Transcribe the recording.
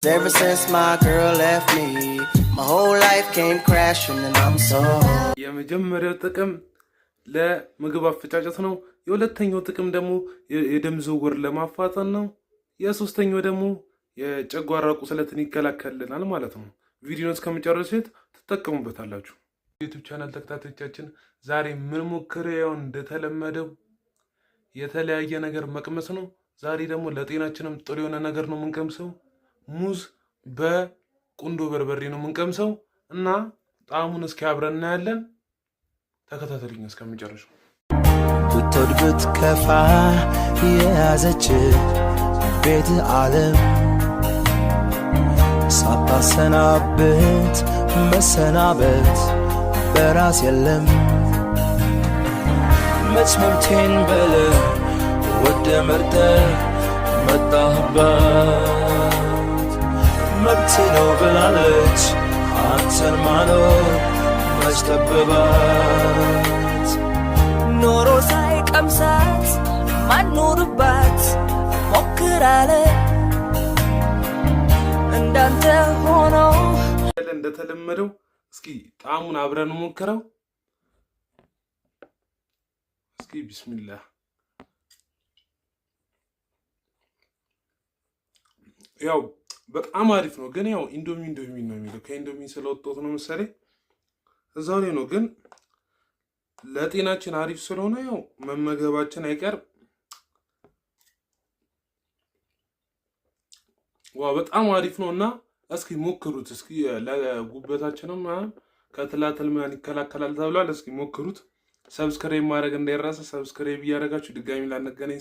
Ever since my girl left me, my whole life came crashing and I'm so የመጀመሪያው ጥቅም ለምግብ አፈጫጨት ነው። የሁለተኛው ጥቅም ደግሞ የደም ዝውውር ለማፋጠን ነው። የሶስተኛው ደግሞ የጨጓራ ቁስለትን ይከላከልልናል ማለት ነው። ቪዲዮውን እስከመጨረሻው ትጠቀሙበታላችሁ። ዩቲዩብ ቻናል ተከታታዮቻችን ዛሬ ምን ሞክሬው እንደተለመደው የተለያየ ነገር መቅመስ ነው። ዛሬ ደግሞ ለጤናችንም ጥሩ የሆነ ነገር ነው የምንቀምሰው። ሙዝ በቁንዶ በርበሬ ነው የምንቀምሰው እና ጣዕሙን እስኪ አብረን እናያለን። ተከታተሉኝ እስከመጨረሻው። ብትወድ ብትከፋ የያዘች ቤት ዓለም ሳታሰናብት መሰናበት በራስ የለም። መች መብቴን በለ ወደ መርጠ መጣህበት መብት ነው ብላለች አንተን ማኖር መች ጠበባት። ኖሮ ሳይቀምሳት ማኖርባት ሞክራለ እንዳንተ ሆኖ እንደተለመደው እስኪ ጣዕሙን አብረን ሞክረው። እስኪ ቢስሚላህ። ያው በጣም አሪፍ ነው፣ ግን ያው ኢንዶሚ ነው የሚለው ከኢንዶሚ ስለወጣሁት ነው መሰለኝ እዛው ላይ ነው። ግን ለጤናችን አሪፍ ስለሆነ ያው መመገባችን አይቀርም። ዋው በጣም አሪፍ ነው እና እስኪ ሞክሩት። እስኪ ለጉበታችንም ከትላትል ምናምን ይከላከላል ተብሏል። እስኪ ሞክሩት። ሰብስክራይብ ማድረግ እንዳይረሳ። ሰብስክራይብ እያደረጋችሁ ድጋሚ ላንገናኝ